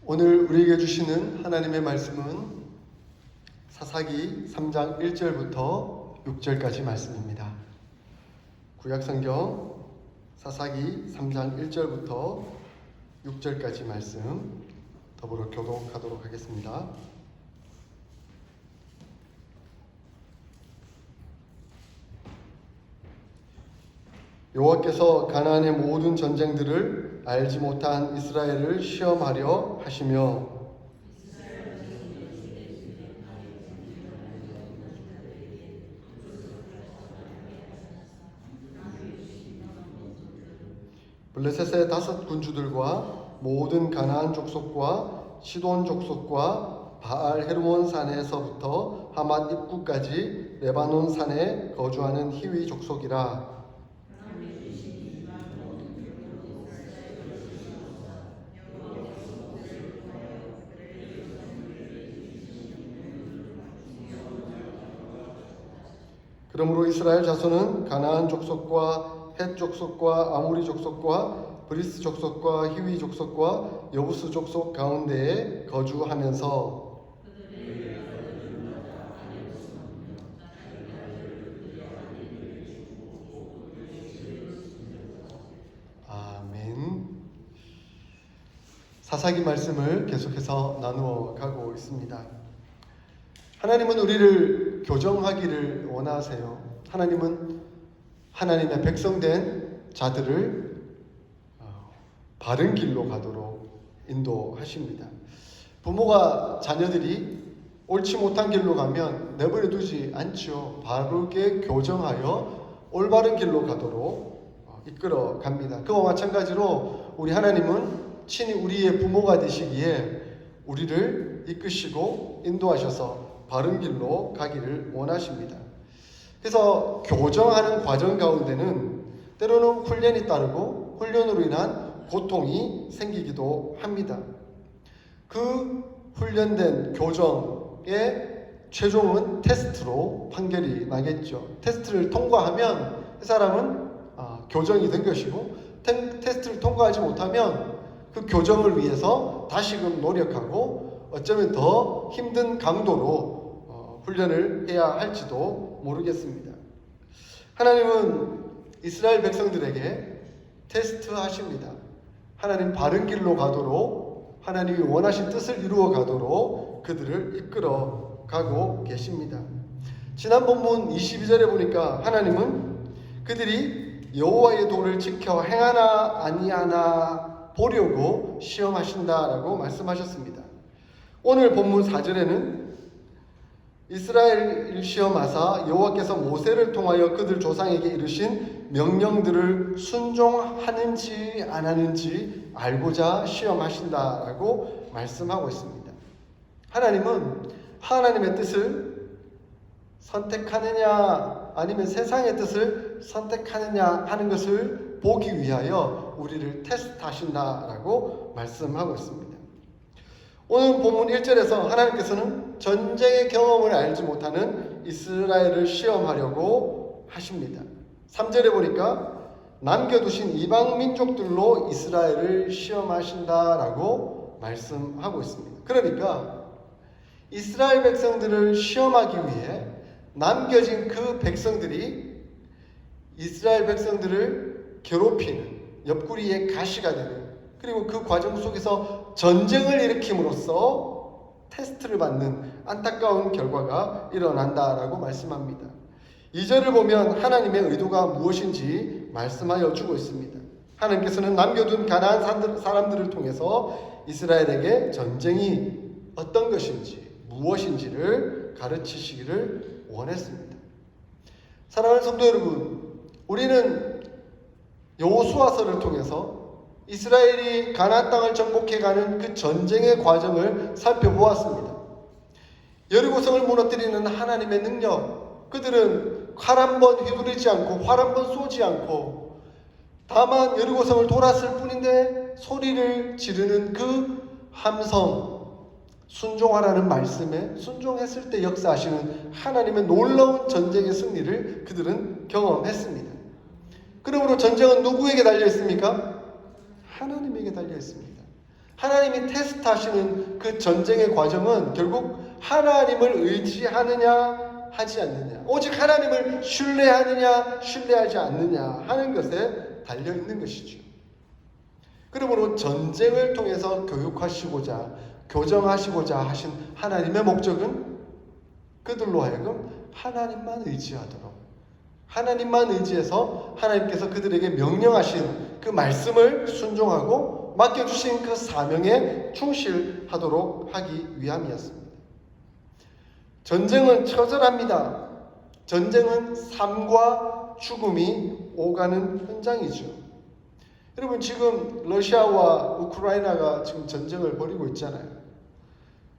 오늘 우리에게 주시는 하나님의 말씀은 사사기 3장 1절부터 6절까지 말씀입니다. 구약성경 사사기 3장 1절부터 6절까지 말씀 더불어 교독하도록 하겠습니다. 여호와께서 가나안의 모든 전쟁들을 알지 못한 이스라엘을 시험하려 하시며 블레셋의 5 군주들과 모든 가나안 족속과 시돈 족속과 바알 헤르몬 산에서부터 하맛 입구까지 레바논 산에 거주하는 히위 족속이라. 그러므로 이스라엘 자손은 가나안 족속과 헷 족속과 아모리 족속과 브리스 족속과 히위 족속과 여부스 족속 가운데에 거주하면서 아멘. 사사기 말씀을 계속해서 나누어 가고 있습니다. 하나님은 우리를 교정하기를 원하세요. 하나님은 하나님의 백성된 자들을 바른 길로 가도록 인도하십니다. 부모가 자녀들이 옳지 못한 길로 가면 내버려 두지 않죠. 바르게 교정하여 올바른 길로 가도록 이끌어 갑니다. 그와 마찬가지로 우리 하나님은 친히 우리의 부모가 되시기에 우리를 이끄시고 인도하셔서 바른 길로 가기를 원하십니다. 그래서 교정하는 과정 가운데는 때로는 훈련이 따르고 훈련으로 인한 고통이 생기기도 합니다. 그 훈련된 교정의 최종은 테스트로 판결이 나겠죠. 테스트를 통과하면 그 사람은 교정이 된 것이고, 테스트를 통과하지 못하면 그 교정을 위해서 다시금 노력하고 어쩌면 더 힘든 강도로 훈련을 해야 할지도 모르겠습니다. 하나님은 이스라엘 백성들에게 테스트하십니다. 하나님 바른 길로 가도록, 하나님이 원하신 뜻을 이루어 가도록 그들을 이끌어 가고 계십니다. 지난 본문 22절에 보니까 하나님은 그들이 여호와의 도를 지켜 행하나 아니하나 보려고 시험하신다라고 말씀하셨습니다. 오늘 본문 4절에는 이스라엘을 시험하사 여호와께서 모세를 통하여 그들 조상에게 이르신 명령들을 순종하는지 안 하는지 알고자 시험하신다라고 말씀하고 있습니다. 하나님은 하나님의 뜻을 선택하느냐 아니면 세상의 뜻을 선택하느냐 하는 것을 보기 위하여 우리를 테스트하신다라고 말씀하고 있습니다. 오늘 본문 1절에서 하나님께서는 전쟁의 경험을 알지 못하는 이스라엘을 시험하려고 하십니다. 3절에 보니까 남겨두신 이방 민족들로 이스라엘을 시험하신다라고 말씀하고 있습니다. 그러니까 이스라엘 백성들을 시험하기 위해 남겨진 그 백성들이 이스라엘 백성들을 괴롭히는 옆구리에 가시가 되는, 그리고 그 과정 속에서 전쟁을 일으킴으로써 테스트를 받는 안타까운 결과가 일어난다라고 말씀합니다. 2절을 보면 하나님의 의도가 무엇인지 말씀하여 주고 있습니다. 하나님께서는 남겨둔 가나안 사람들을 통해서 이스라엘에게 전쟁이 어떤 것인지 무엇인지를 가르치시기를 원했습니다. 사랑하는 성도 여러분, 우리는 여호수아서를 통해서 이스라엘이 가나안 땅을 정복해가는 그 전쟁의 과정을 살펴보았습니다. 여리고성을 무너뜨리는 하나님의 능력, 그들은 칼 한 번 휘두르지 않고 활 한 번 쏘지 않고 다만 여리고성을 돌았을 뿐인데 소리를 지르는 그 함성, 순종하라는 말씀에 순종했을 때 역사하시는 하나님의 놀라운 전쟁의 승리를 그들은 경험했습니다. 그러므로 전쟁은 누구에게 달려 있습니까? 하나님에게 달려 있습니다. 하나님이 테스트하시는 그 전쟁의 과정은 결국 하나님을 의지하느냐 하지 않느냐, 오직 하나님을 신뢰하느냐 신뢰하지 않느냐 하는 것에 달려있는 것이죠. 그러므로 전쟁을 통해서 교육하시고자 교정하시고자 하신 하나님의 목적은 그들로 하여금 하나님만 의지하도록, 하나님만 의지해서 하나님께서 그들에게 명령하신 그 말씀을 순종하고 맡겨주신 그 사명에 충실하도록 하기 위함이었습니다. 전쟁은 처절합니다. 전쟁은 삶과 죽음이 오가는 현장이죠. 여러분, 지금 러시아와 우크라이나가 지금 전쟁을 벌이고 있잖아요.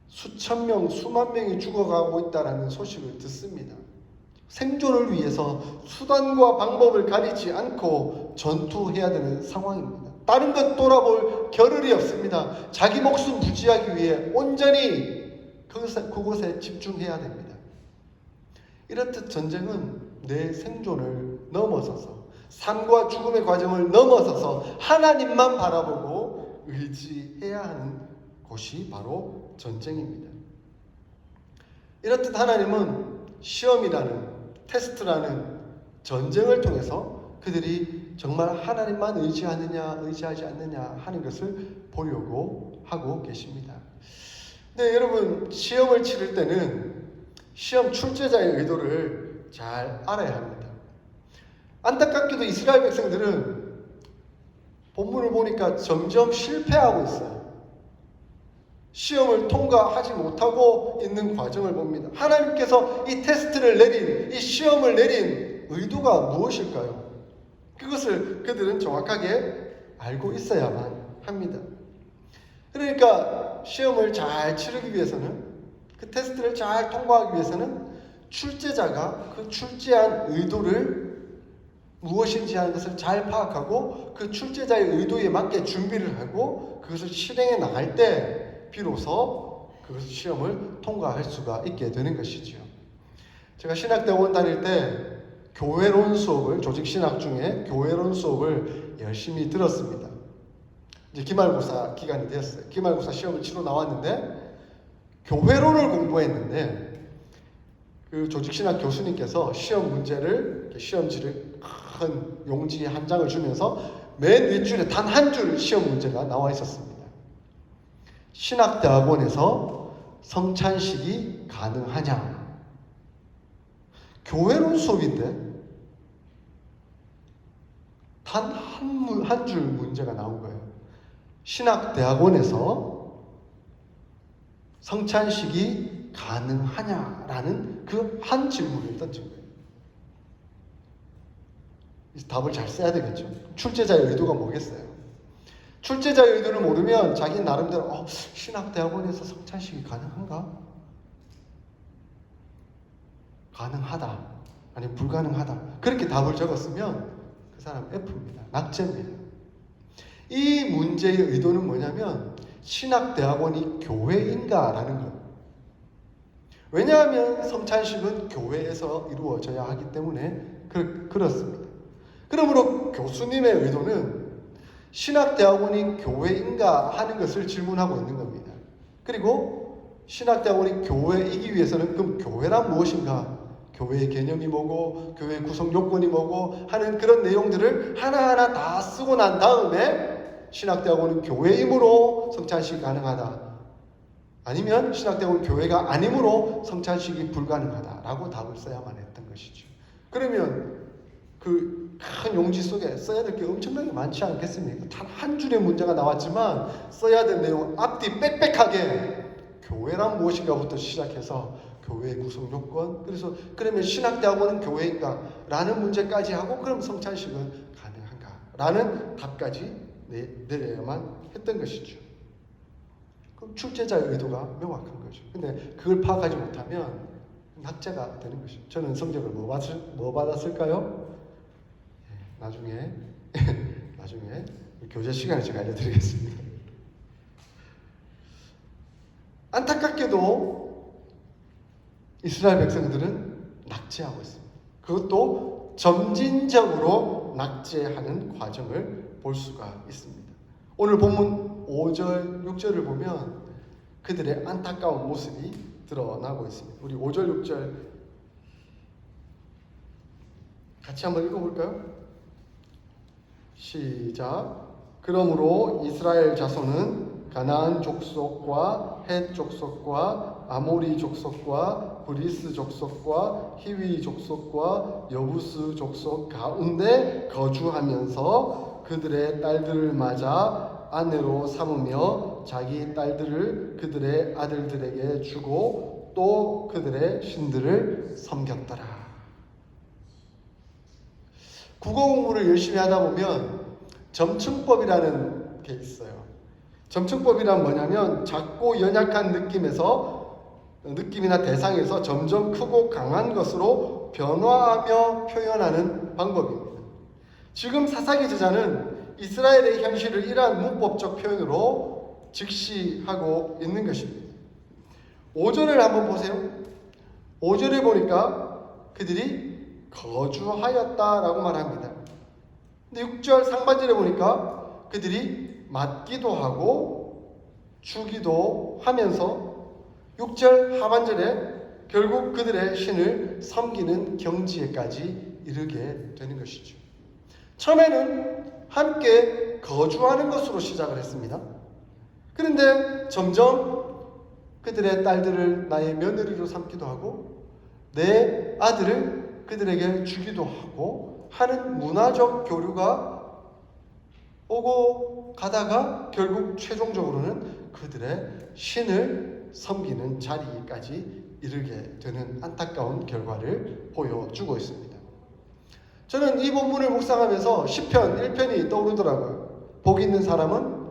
수천 명, 수만 명이 죽어가고 있다는 소식을 듣습니다. 생존을 위해서 수단과 방법을 가리지 않고 전투해야 되는 상황입니다. 다른 것 돌아볼 겨를이 없습니다. 자기 목숨 부지하기 위해 온전히 그곳에 집중해야 됩니다. 이렇듯 전쟁은 내 생존을 넘어서서, 삶과 죽음의 과정을 넘어서서 하나님만 바라보고 의지해야 하는 곳이 바로 전쟁입니다. 이렇듯 하나님은 시험이라는, 테스트라는 전쟁을 통해서 그들이 정말 하나님만 의지하느냐 의지하지 않느냐 하는 것을 보려고 하고 계십니다. 네, 여러분, 시험을 치를 때는 시험 출제자의 의도를 잘 알아야 합니다. 안타깝게도 이스라엘 백성들은 본문을 보니까 점점 실패하고 있어요. 시험을 통과하지 못하고 있는 과정을 봅니다. 하나님께서 이 테스트를 내린, 이 시험을 내린 의도가 무엇일까요? 그것을 그들은 정확하게 알고 있어야만 합니다. 그러니까 시험을 잘 치르기 위해서는, 그 테스트를 잘 통과하기 위해서는 출제자가 그 출제한 의도를 무엇인지 하는 것을 잘 파악하고 그 출제자의 의도에 맞게 준비를 하고 그것을 실행해 나갈 때 비로소 그 시험을 통과할 수가 있게 되는 것이죠. 제가 신학대원 다닐 때 교회론 수업을, 조직신학 중에 교회론 수업을 열심히 들었습니다. 이제 기말고사 기간이 되었어요. 기말고사 시험을 치러 나왔는데 교회론을 공부했는데 그 조직신학 교수님께서 시험 문제를, 시험지를 큰 용지 한 장을 주면서 맨 윗줄에 단 한 줄 시험 문제가 나와 있었습니다. 신학대학원에서 성찬식이 가능하냐? 교회론 수업인데 단 한 줄 문제가 나온 거예요. 신학대학원에서 성찬식이 가능하냐라는 그 한 질문을 던진 거예요. 답을 잘 써야 되겠죠. 출제자의 의도가 뭐겠어요? 출제자의 의도를 모르면 자기 나름대로 신학대학원에서 성찬식이 가능한가? 가능하다. 아니 불가능하다. 그렇게 답을 적었으면 그 사람 F입니다. 낙제입니다. 이 문제의 의도는 뭐냐면 신학대학원이 교회인가라는 것. 왜냐하면 성찬식은 교회에서 이루어져야 하기 때문에 그렇습니다. 그러므로 교수님의 의도는 신학대학원이 교회인가 하는 것을 질문하고 있는 겁니다. 그리고 신학대학원이 교회이기 위해서는 그럼 교회란 무엇인가? 교회의 개념이 뭐고 교회의 구성 요건이 뭐고 하는 그런 내용들을 하나하나 다 쓰고 난 다음에 신학대학원은 교회이므로 성찬식이 가능하다. 아니면 신학대학원 교회가 아니므로 성찬식이 불가능하다라고 답을 써야만 했던 것이죠. 그러면 그 큰 용지 속에 써야 될 게 엄청나게 많지 않겠습니까? 단 한 줄의 문제가 나왔지만 써야 될 내용 앞뒤 빽빽하게 교회란 무엇인가부터 시작해서 교회의 구성 요건, 그래서 그러면 신학대학원은 교회인가? 라는 문제까지 하고 그럼 성찬식은 가능한가? 라는 답까지 내려야만 했던 것이죠. 그럼 출제자의 의도가 명확한 거죠. 근데 그걸 파악하지 못하면 낙제가 되는 것이죠. 저는 성적을 뭐 받았을까요? 나중에 교재 시간에 제가 알려드리겠습니다. 안타깝게도 이스라엘 백성들은 낙제하고 있습니다. 그것도 점진적으로 낙제하는 과정을 볼 수가 있습니다. 오늘 본문 5절, 6절을 보면 그들의 안타까운 모습이 드러나고 있습니다. 우리 5절, 6절 같이 한번 읽어볼까요? 시작. 그러므로 이스라엘 자손은 가나안 족속과 헷 족속과 아모리 족속과 브리스 족속과 히위 족속과 여부스 족속 가운데 거주하면서 그들의 딸들을 맞아 아내로 삼으며 자기 딸들을 그들의 아들들에게 주고 또 그들의 신들을 섬겼더라. 국어 공부를 열심히 하다 보면 점층법이라는 게 있어요. 점층법이란 뭐냐면 작고 연약한 느낌이나 대상에서 점점 크고 강한 것으로 변화하며 표현하는 방법입니다. 지금 사사기 저자는 이스라엘의 현실을 이러한 문법적 표현으로 직시하고 있는 것입니다. 5절을 한번 보세요. 5절에 보니까 그들이 거주하였다라고 말합니다. 근데 6절 상반절에 보니까 그들이 맞기도 하고 주기도 하면서 6절 하반절에 결국 그들의 신을 섬기는 경지에까지 이르게 되는 것이죠. 처음에는 함께 거주하는 것으로 시작을 했습니다. 그런데 점점 그들의 딸들을 나의 며느리로 삼기도 하고 내 아들을 그들에게 주기도 하고 하는 문화적 교류가 오고 가다가 결국 최종적으로는 그들의 신을 섬기는 자리까지 이르게 되는 안타까운 결과를 보여주고 있습니다. 저는 이 본문을 묵상하면서 시편 1편이 떠오르더라고요. 복 있는 사람은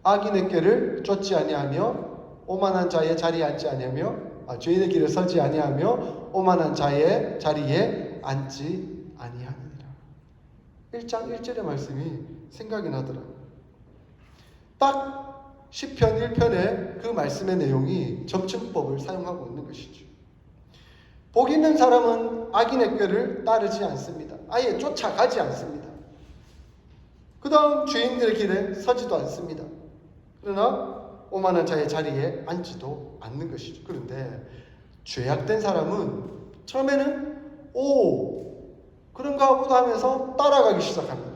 악인의 꾀를 쫓지 아니하며 오만한 자의 자리에 앉지 아니하며 죄인의 길에 서지 아니하며 오만한 자의 자리에 앉지 아니하니라. 1장 1절의 말씀이 생각이 나더라고요. 딱 시편 1편의 그 말씀의 내용이 점층법을 사용하고 있는 것이죠. 복 있는 사람은 악인의 꾀를 따르지 않습니다. 아예 쫓아가지 않습니다. 그 다음 죄인들의 길에 서지도 않습니다. 그러나 오만한 자의 자리에 앉지도 않는 것이죠. 그런데 죄악된 사람은 처음에는 그런가 보다 하면서 따라가기 시작합니다.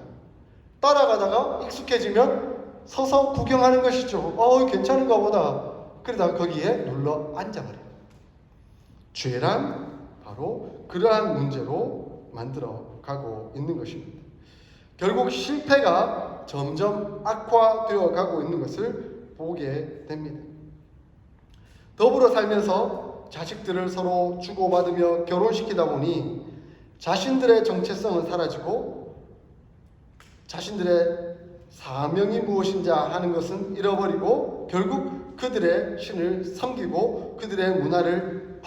따라가다가 익숙해지면 서서 구경하는 것이죠. 괜찮은가 보다. 그러다가 거기에 눌러 앉아버려요. 죄란 바로 그러한 문제로 만들어가고 있는 것입니다. 결국 실패가 점점 악화되어 가고 있는 것을 보게 됩니다. 더불어 살면서 자식들을 서로 주고받으며 결혼시키다 보니 자신들의 정체성은 사라지고 자신들의 사명이 무엇인지 하는 것은 잃어버리고 결국 그들의 신을 섬기고 그들의 문화를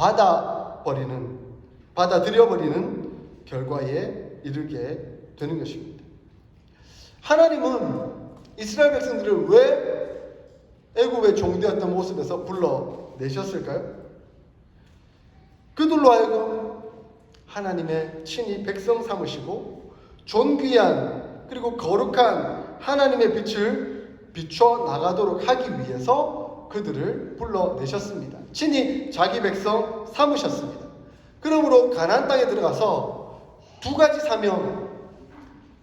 받아들여버리는 결과에 이르게 되는 것입니다. 하나님은 이스라엘 백성들을 왜 애굽의 종되었던 모습에서 불러내셨을까요? 그들로 하여금 하나님의 친히 백성 삼으시고 존귀한 그리고 거룩한 하나님의 빛을 비춰 나가도록 하기 위해서 그들을 불러내셨습니다. 친히 자기 백성 삼으셨습니다. 그러므로 가나안 땅에 들어가서 두 가지 사명,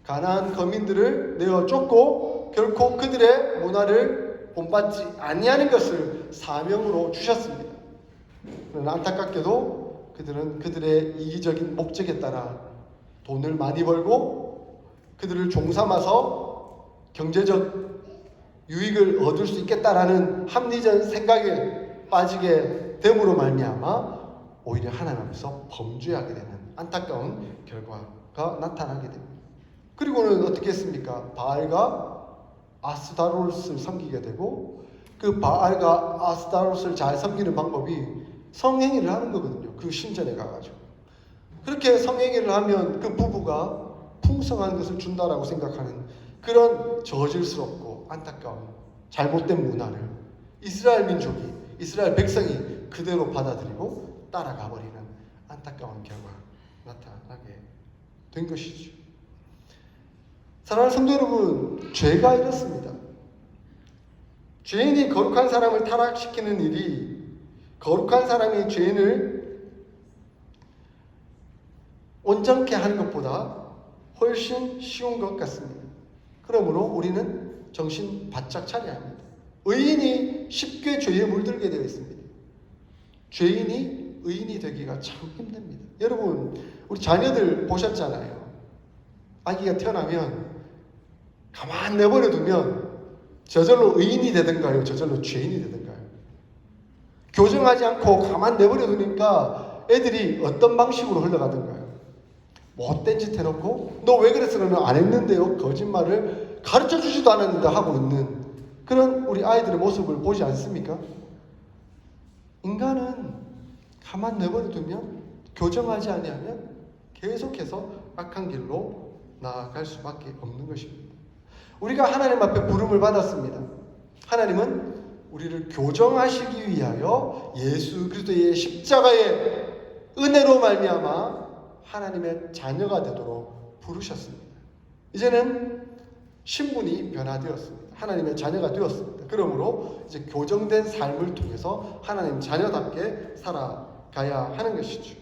가나안 거민들을 내어 쫓고 결코 그들의 문화를 본받지 아니하는 것을 사명으로 주셨습니다. 그러나 안타깝게도 그들은 그들의 이기적인 목적에 따라 돈을 많이 벌고 그들을 종삼아서 경제적 유익을 얻을 수 있겠다라는 합리적 생각에 빠지게 됨으로 말미암아 오히려 하나님 앞에서 범죄하게 되는 안타까운 결과가 나타나게 됩니다. 그리고는 어떻게 했습니까? 바알과 아스타롯을 섬기게 되고 그 바알과 아스타롯을 잘 섬기는 방법이 성행위를 하는 거거든요. 그 신전에 가가지고. 그렇게 성행위를 하면 그 부부가 풍성한 것을 준다라고 생각하는 그런 저질스럽고 안타까운 잘못된 문화를 이스라엘 민족이, 이스라엘 백성이 그대로 받아들이고 따라가 버리는 안타까운 결과가 나타나게 된 것이죠. 사랑하는 성도 여러분, 죄가 이렇습니다. 죄인이 거룩한 사람을 타락시키는 일이 거룩한 사람이 죄인을 온전케 하는 것보다 훨씬 쉬운 것 같습니다. 그러므로 우리는 정신 바짝 차려야 합니다. 의인이 쉽게 죄에 물들게 되어 있습니다. 죄인이 의인이 되기가 참 힘듭니다. 여러분, 우리 자녀들 보셨잖아요. 아기가 태어나면 가만 내버려 두면 저절로 의인이 되든가요, 저절로 죄인이 되든가요. 교정하지 않고 가만 내버려 두니까 애들이 어떤 방식으로 흘러가든가요. 못된 짓 해놓고 너 왜 그랬어? 그러면 안 했는데요. 거짓말을 가르쳐주지도 않았는데 하고 있는 그런 우리 아이들의 모습을 보지 않습니까? 인간은 가만 내버려 두면 교정하지 아니하면 계속해서 악한 길로 나아갈 수밖에 없는 것입니다. 우리가 하나님 앞에 부름을 받았습니다. 하나님은 우리를 교정하시기 위하여 예수 그리스도의 십자가의 은혜로 말미암아 하나님의 자녀가 되도록 부르셨습니다. 이제는 신분이 변화되었습니다. 하나님의 자녀가 되었습니다. 그러므로 이제 교정된 삶을 통해서 하나님 자녀답게 살아가야 하는 것이죠.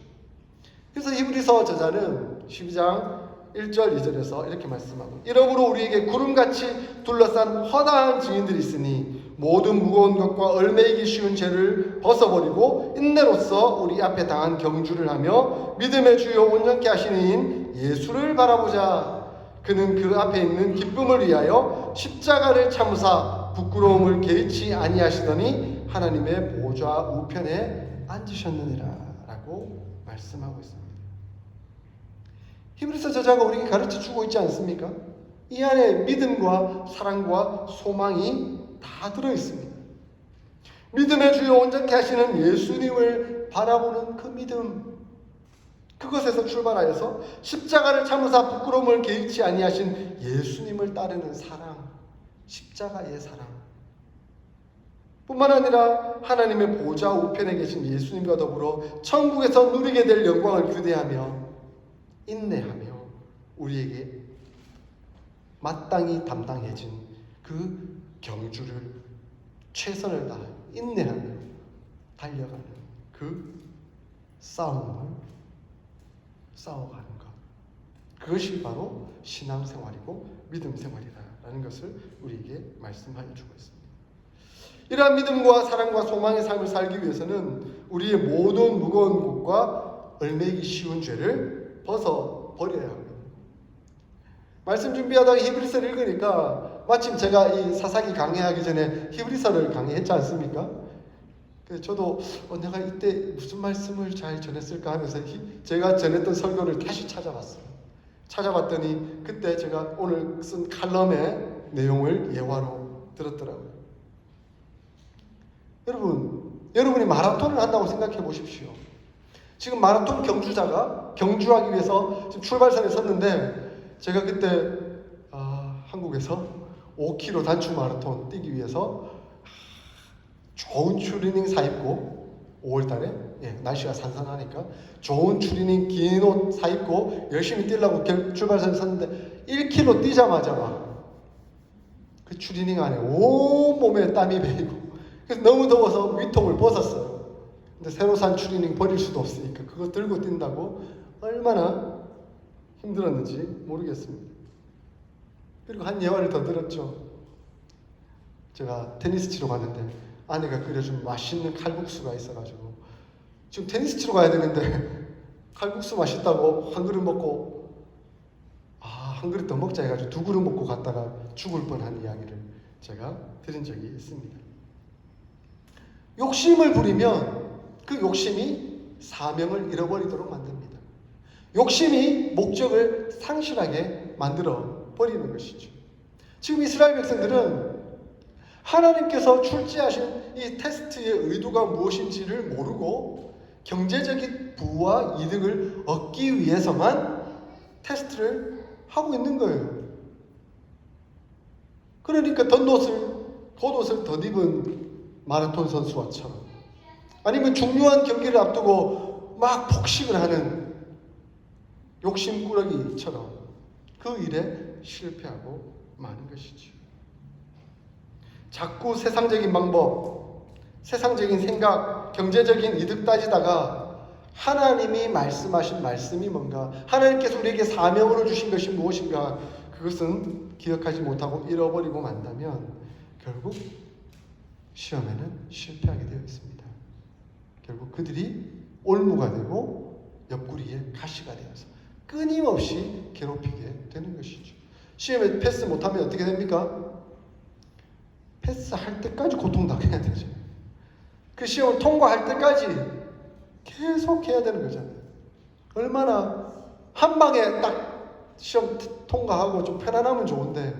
그래서 히브리서 저자는 12장 1절 2절에서 이렇게 말씀하고 이러므로 우리에게 구름같이 둘러싼 허다한 증인들이 있으니 모든 무거운 것과 얼매이기 쉬운 죄를 벗어버리고 인내로써 우리 앞에 당한 경주를 하며 믿음의 주요 온전케 하시는 이인 예수를 바라보자. 그는 그 앞에 있는 기쁨을 위하여 십자가를 참으사 부끄러움을 개의치 아니하시더니 하나님의 보좌 우편에 앉으셨느니라 라고 말씀하고 있습니다. 히브리서 저자가 우리에게 가르쳐주고 있지 않습니까? 이 안에 믿음과 사랑과 소망이 다 들어있습니다. 믿음의 주요 온전케 하시는 예수님을 바라보는 그 믿음, 그것에서 출발하여서 십자가를 참으사 부끄러움을 개의치 아니하신 예수님을 따르는 사랑, 십자가의 사랑 뿐만 아니라 하나님의 보좌 우편에 계신 예수님과 더불어 천국에서 누리게 될 영광을 규대하며 인내하며 우리에게 마땅히 담당해진 그 경주를 최선을 다해 인내하며 달려가는 그 싸움을 싸워가는 것, 그것이 바로 신앙생활이고 믿음생활이라는 것을 우리에게 말씀하여 주고 있습니다. 이러한 믿음과 사랑과 소망의 삶을 살기 위해서는 우리의 모든 무거운 것과 얼매기 쉬운 죄를 벗어버려야 합니다. 말씀 준비하다가 히브리서를 읽으니까 마침 제가 이 사사기 강의하기 전에 히브리서를 강의했지 않습니까? 그래서 저도 내가 이때 무슨 말씀을 잘 전했을까 하면서 제가 전했던 설교를 다시 찾아봤어요. 찾아봤더니 그때 제가 오늘 쓴 칼럼의 내용을 예화로 들었더라고요. 여러분이 마라톤을 한다고 생각해 보십시오. 지금 마라톤 경주자가 경주하기 위해서 지금 출발선에 섰는데 제가 그때 한국에서 5km 단축 마라톤 뛰기 위해서 좋은 추리닝 사입고 5월달에 날씨가 산산하니까 좋은 추리닝 긴 옷 사입고 열심히 뛰려고 출발선에 섰는데 1km 뛰자마자 막 그 추리닝 안에 온 몸에 땀이 배이고 그래서 너무 더워서 위통을 벗었어요. 근데 새로 산 추리닝 버릴 수도 없으니까 그거 들고 뛴다고 얼마나 힘들었는지 모르겠습니다. 그리고 한 예화를 더 들었죠. 제가 테니스 치러 갔는데 아내가 끓여준 맛있는 칼국수가 있어가지고 지금 테니스 치러 가야 되는데 칼국수 맛있다고 한 그릇 먹고 한 그릇 더 먹자 해가지고 2그릇 먹고 갔다가 죽을 뻔한 이야기를 제가 들은 적이 있습니다. 욕심을 부리면 그 욕심이 사명을 잃어버리도록 만듭니다. 욕심이 목적을 상실하게 만들어 버리는 것이죠. 지금 이스라엘 백성들은 하나님께서 출제하신 이 테스트의 의도가 무엇인지를 모르고 경제적인 부와 이득을 얻기 위해서만 테스트를 하고 있는 거예요. 그러니까 겉옷을 덧입은 마라톤 선수와처럼 아니면 중요한 경기를 앞두고 막 폭식을 하는 욕심꾸러기처럼 그 일에 실패하고 마는 것이죠. 자꾸 세상적인 방법, 세상적인 생각, 경제적인 이득 따지다가 하나님이 말씀하신 말씀이 뭔가, 하나님께서 우리에게 사명으로 주신 것이 무엇인가, 그것은 기억하지 못하고 잃어버리고 만다면 결국 시험에는 실패하게 되어 있습니다. 결국 그들이 올무가 되고 옆구리에 가시가 되어서 끊임없이 괴롭히게 되는 것이죠. 시험에 패스 못하면 어떻게 됩니까? 패스할 때까지 고통당해야 되죠. 그 시험을 통과할 때까지 계속 해야 되는 거잖아요. 얼마나 한 방에 딱 시험 통과하고 좀 편안하면 좋은데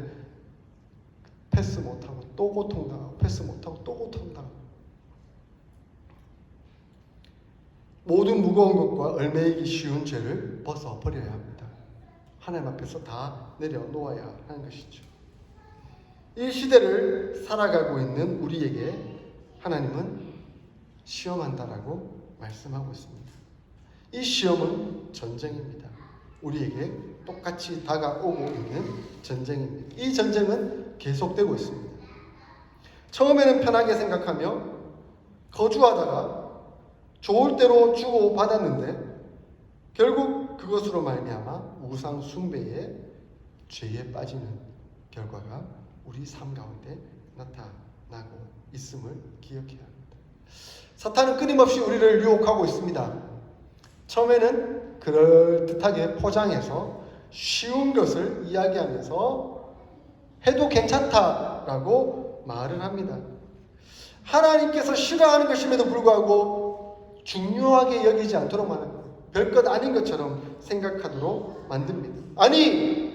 패스 못하고 또 고통당하고 패스 못하고 또 고통당하고 모든 무거운 것과 얽매이기 쉬운 죄를 벗어버려야 합니다. 하나님 앞에서 다 내려놓아야 하는 것이죠. 이 시대를 살아가고 있는 우리에게 하나님은 시험한다라고 말씀하고 있습니다. 이 시험은 전쟁입니다. 우리에게 똑같이 다가오고 있는 전쟁입니다. 이 전쟁은 계속되고 있습니다. 처음에는 편하게 생각하며 거주하다가 좋을 대로 주고받았는데 결국 그것으로 말미암아 우상 숭배의 죄에 빠지는 결과가 우리 삶 가운데 나타나고 있음을 기억해야 합니다. 사탄은 끊임없이 우리를 유혹하고 있습니다. 처음에는 그럴듯하게 포장해서 쉬운 것을 이야기하면서 해도 괜찮다라고 말을 합니다. 하나님께서 싫어하는 것임에도 불구하고 중요하게 여기지 않도록 말합니다. 별것 아닌 것처럼 생각하도록 만듭니다. 아니,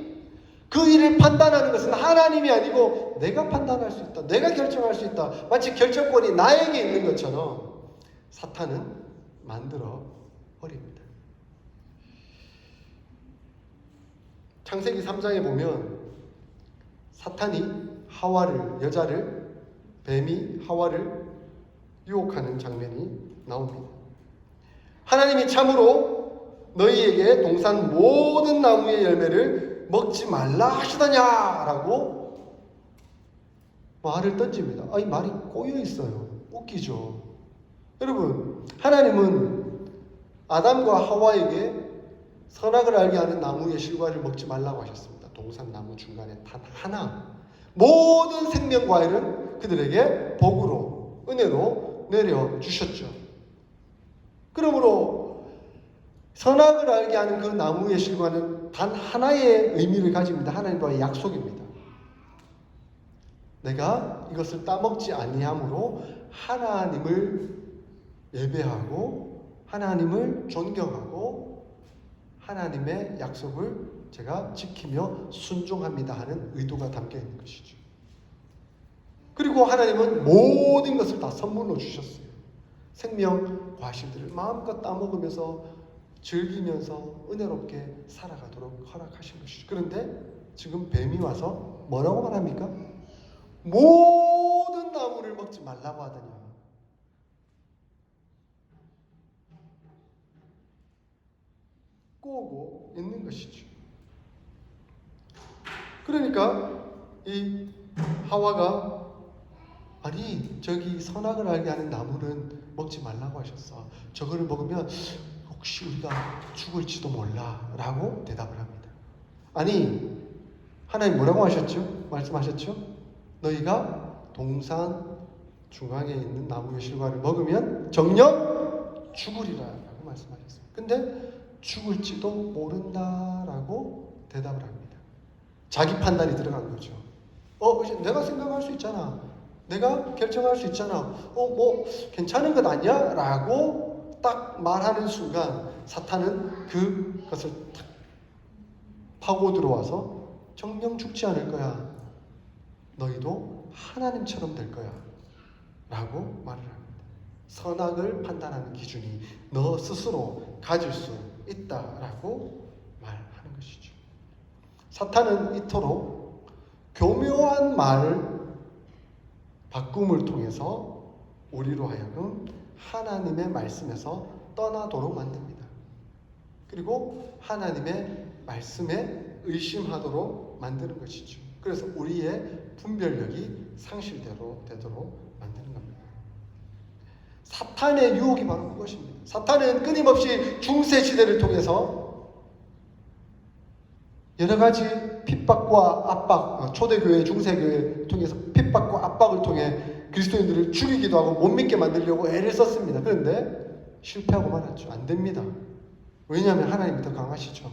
그 일을 판단하는 것은 하나님이 아니고 내가 판단할 수 있다. 내가 결정할 수 있다. 마치 결정권이 나에게 있는 것처럼 사탄은 만들어 버립니다. 창세기 3장에 보면 사탄이 여자를, 뱀이 하와를 유혹하는 장면이 나옵니다. 하나님이 참으로 너희에게 동산 모든 나무의 열매를 먹지 말라 하시더냐라고 말을 던집니다. 이 말이 꼬여 있어요. 웃기죠. 여러분, 하나님은 아담과 하와에게 선악을 알게 하는 나무의 실과를 먹지 말라고 하셨습니다. 동산 나무 중간에 단 하나, 모든 생명 과일은 그들에게 복으로, 은혜로 내려주셨죠. 그러므로 선악을 알게 하는 그 나무의 실과는 단 하나의 의미를 가집니다. 하나님과의 약속입니다. 내가 이것을 따먹지 아니함으로 하나님을 예배하고 하나님을 존경하고 하나님의 약속을 제가 지키며 순종합니다 하는 의도가 담겨 있는 것이죠. 그리고 하나님은 모든 것을 다 선물로 주셨어요. 생명 과실들을 마음껏 따먹으면서 즐기면서 은혜롭게 살아가도록 허락하신 것이죠. 그런데 지금 뱀이 와서 뭐라고 말합니까? 모든 나무를 먹지 말라고 하더냐. 꼬고 있는 것이죠. 그러니까 이 하와가 아니 저기 선악을 알게 하는 나무는 먹지 말라고 하셨어. 저거를 먹으면 혹시 우리가 죽을지도 몰라 라고 대답을 합니다. 아니 하나님 뭐라고 하셨죠? 말씀하셨죠? 너희가 동산 중앙에 있는 나무의 실과를 먹으면 정녕 죽으리라 라고 말씀하셨어요. 근데 죽을지도 모른다라고 대답을 합니다. 자기 판단이 들어간 거죠. 내가 생각할 수 있잖아. 내가 결정할 수 있잖아. 괜찮은 것 아니야? 라고 딱 말하는 순간 사탄은 그것을 탁 파고 들어와서 정녕 죽지 않을 거야. 너희도 하나님처럼 될 거야. 라고 말을 합니다. 선악을 판단하는 기준이 너 스스로 가질 수 있다라고 말하는 것이죠. 사탄은 이토록 교묘한 말 바꿈을 통해서 우리로 하여금 하나님의 말씀에서 떠나도록 만듭니다. 그리고 하나님의 말씀에 의심하도록 만드는 것이죠. 그래서 우리의 분별력이 상실되도록 만드는 겁니다. 사탄의 유혹이 바로 그것입니다. 사탄은 끊임없이 중세시대를 통해서 여러 가지 핍박과 압박, 초대교회, 중세교회 통해서 핍박과 압박을 통해 그리스도인들을 죽이기도 하고 못 믿게 만들려고 애를 썼습니다. 그런데 실패하고 말았죠. 안 됩니다. 왜냐하면 하나님이 더 강하시죠.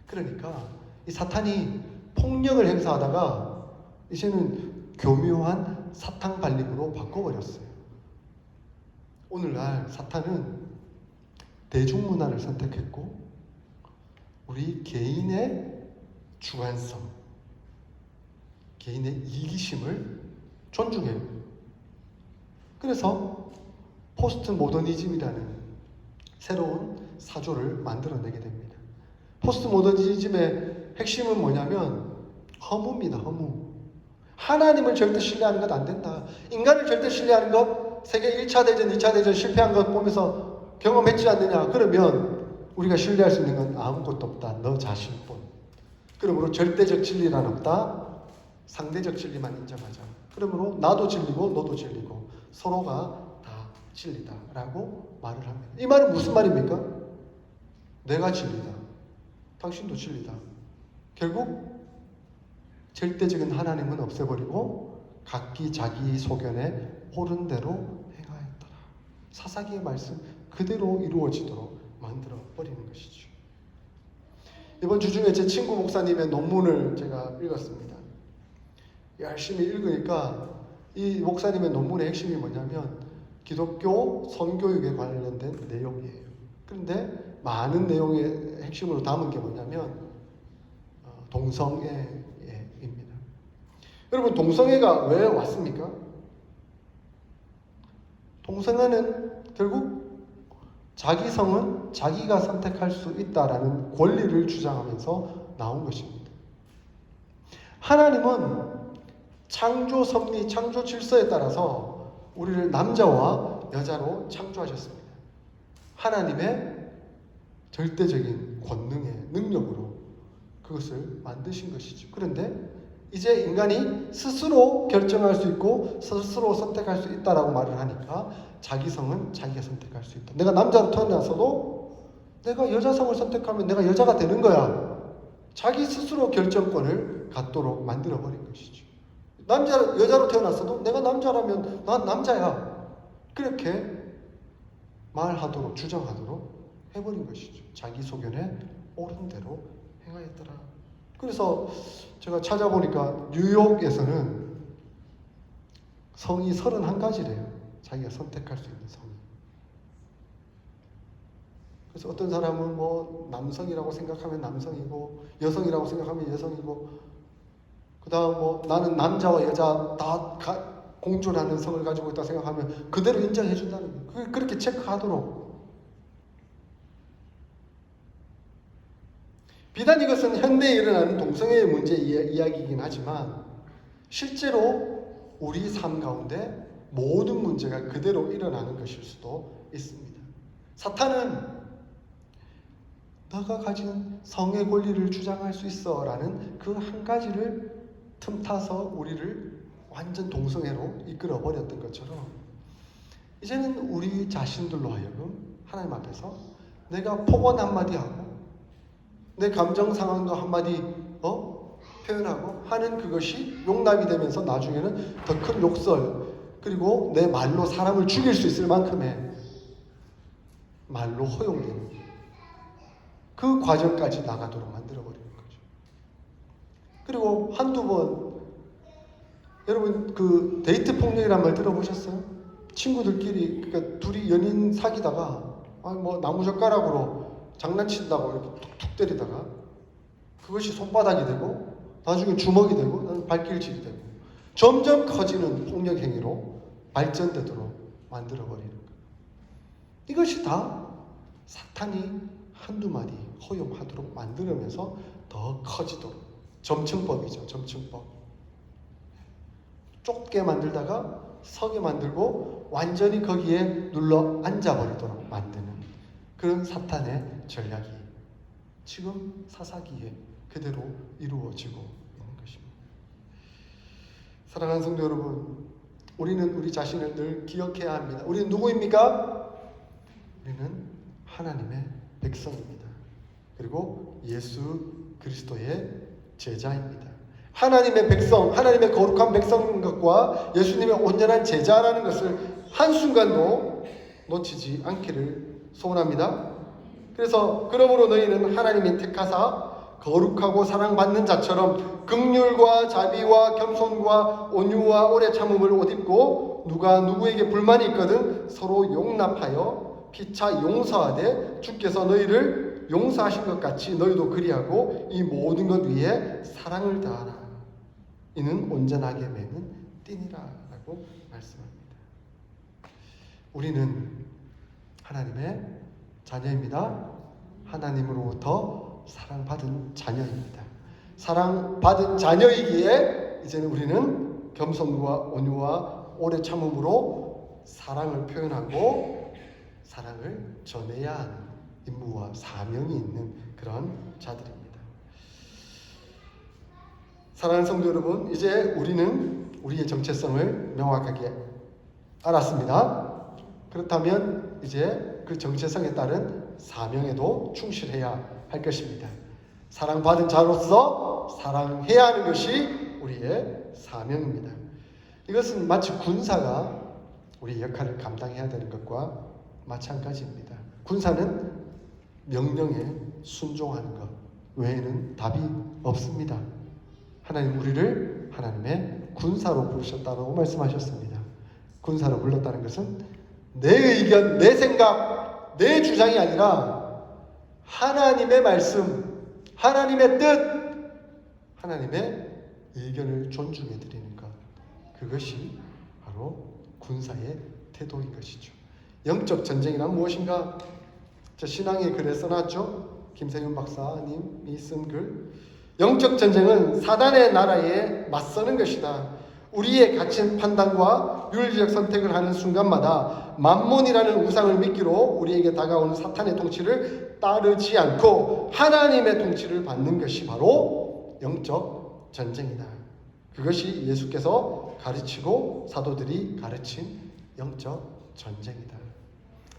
그러니까 이 사탄이 폭력을 행사하다가 이제는 교묘한 사탄 발림으로 바꿔버렸어요. 오늘날 사탄은 대중문화를 선택했고 우리 개인의 주관성, 개인의 이기심을 존중해요. 그래서 포스트 모더니즘이라는 새로운 사조를 만들어내게 됩니다. 포스트 모더니즘의 핵심은 뭐냐면 허무입니다. 허무. 하나님을 절대 신뢰하는 것 안 된다. 인간을 절대 신뢰하는 것, 세계 1차 대전, 2차 대전 실패한 것 보면서 경험했지 않느냐. 그러면 우리가 신뢰할 수 있는 건 아무것도 없다. 너 자신뿐. 그러므로 절대적 진리란 없다. 상대적 진리만 인정하자. 그러므로 나도 진리고 너도 진리고 서로가 다 진리다 라고 말을 합니다. 이 말은 무슨 말입니까? 내가 진리다. 당신도 진리다. 결국 절대적인 하나님은 없애버리고 각기 자기 소견에 옳은 대로 행하였더라. 사사기의 말씀 그대로 이루어지도록 만들어버리는 것이죠. 이번 주 중에 제 친구 목사님의 논문을 제가 읽었습니다. 열심히 읽으니까 이 목사님의 논문의 핵심이 뭐냐면 기독교 성교육에 관련된 내용이에요. 그런데 많은 내용의 핵심으로 담은 게 뭐냐면 동성애입니다. 여러분, 동성애가 왜 왔습니까? 동성애는 결국 자기 성은 자기가 선택할 수 있다라는 권리를 주장하면서 나온 것입니다. 하나님은 창조 섭리, 창조 질서에 따라서 우리를 남자와 여자로 창조하셨습니다. 하나님의 절대적인 권능의 능력으로 그것을 만드신 것이죠. 그런데 이제 인간이 스스로 결정할 수 있고 스스로 선택할 수 있다라고 말을 하니까 자기 성은 자기가 선택할 수 있다. 내가 남자로 태어나서도 내가 여자성을 선택하면 내가 여자가 되는 거야. 자기 스스로 결정권을 갖도록 만들어버린 것이죠. 여자로 태어났어도 내가 남자라면 난 남자야. 그렇게 말하도록, 주장하도록 해버린 것이죠. 자기 소견에 옳은 대로 행하였더라. 그래서 제가 찾아보니까 뉴욕에서는 성이 31가지래요. 자기가 선택할 수 있는 성이. 그래서 어떤 사람은 뭐 남성이라고 생각하면 남성이고 여성이라고 생각하면 여성이고 그 다음 뭐 나는 남자와 여자 다 공존하는 성을 가지고 있다고 생각하면 그대로 인정해 준다는 거예요. 그렇게 체크하도록. 비단 이것은 현대에 일어나는 동성애의 문제 이야기이긴 하지만 실제로 우리 삶 가운데 모든 문제가 그대로 일어나는 것일 수도 있습니다. 사탄은 너가 가진 성의 권리를 주장할 수 있어 라는 그 한 가지를 틈타서 우리를 완전 동성애로 이끌어 버렸던 것처럼 이제는 우리 자신들로 하여금 하나님 앞에서 내가 폭언 한마디 하고 내 감정 상황도 한마디 표현하고 하는 그것이 용납이 되면서 나중에는 더 큰 욕설 그리고 내 말로 사람을 죽일 수 있을 만큼의 말로 허용되는 그 과정까지 나가도록 만들어버리는 거죠. 그리고 한두 번 여러분 그 데이트 폭력이란 말 들어보셨어요? 친구들끼리 그러니까 둘이 연인 사귀다가 뭐 나무젓가락으로 장난친다고 이렇게 툭툭 때리다가 그것이 손바닥이 되고 나중에 주먹이 되고 발길질이 되고 점점 커지는 폭력 행위로 발전되도록 만들어버리는 거예요. 이것이 다 사탄이 한두 마디 허용하도록 만들면서 더 커지도록 점층법이죠. 점층법. 좁게 만들다가 서게 만들고 완전히 거기에 눌러 앉아버리도록 만드는 그런 사탄의 전략이 지금 사사기에 그대로 이루어지고 있는 것입니다. 사랑하는 성도 여러분, 우리는 우리 자신을 늘 기억해야 합니다. 우리는 누구입니까? 우리는 하나님의 백성입니다. 그리고 예수 그리스도의 제자입니다. 하나님의 백성, 하나님의 거룩한 백성인 것과 예수님의 온전한 제자라는 것을 한순간도 놓치지 않기를 소원합니다. 그래서 그러므로 너희는 하나님이 택하사 거룩하고 사랑받는 자처럼 긍휼과 자비와 겸손과 온유와 오래 참음을 옷 입고 누가 누구에게 불만이 있거든 서로 용납하여 피차 용서하되 주께서 너희를 용서하신 것 같이 너희도 그리하고 이 모든 것 위에 사랑을 다하라. 이는 온전하게 매는 띠니라 라고 말씀합니다. 우리는 하나님의 자녀입니다. 하나님으로부터 사랑받은 자녀입니다. 사랑받은 자녀이기에 이제는 우리는 겸손과 온유와 오래 참음으로 사랑을 표현하고 사랑을 전해야 하는 임무와 사명이 있는 그런 자들입니다. 사랑하는 성도 여러분, 이제 우리는 우리의 정체성을 명확하게 알았습니다. 그렇다면 이제 그 정체성에 따른 사명에도 충실해야 할 것입니다. 사랑받은 자로서 사랑해야 하는 것이 우리의 사명입니다. 이것은 마치 군사가 우리의 역할을 감당해야 되는 것과 마찬가지입니다. 군사는 명령에 순종하는 것 외에는 답이 없습니다. 하나님 우리를 하나님의 군사로 부르셨다고 말씀하셨습니다. 군사로 불렀다는 것은 내 의견, 내 생각, 내 주장이 아니라 하나님의 말씀, 하나님의 뜻, 하나님의 의견을 존중해 드리는 것, 그것이 바로 군사의 태도인 것이죠. 영적 전쟁이란 무엇인가? 저 신앙의 글에 써놨죠. 김세윤 박사님이 쓴 글. 영적 전쟁은 사단의 나라에 맞서는 것이다. 우리의 가치 판단과 윤리적 선택을 하는 순간마다 만몬이라는 우상을 미끼로 우리에게 다가오는 사탄의 통치를 따르지 않고 하나님의 통치를 받는 것이 바로 영적 전쟁이다. 그것이 예수께서 가르치고 사도들이 가르친 영적 전쟁이다.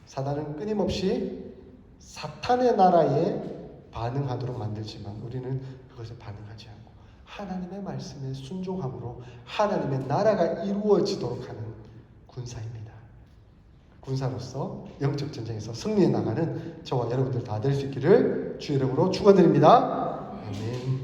사단은 끊임없이 사탄의 나라에 반응하도록 만들지만 우리는 그것에 반응하지 않고 하나님의 말씀에 순종함으로 하나님의 나라가 이루어지도록 하는 군사입니다. 군사로서 영적 전쟁에서 승리해 나가는 저와 여러분들 다 될 수 있기를 주의 이름으로 축원드립니다. 아멘.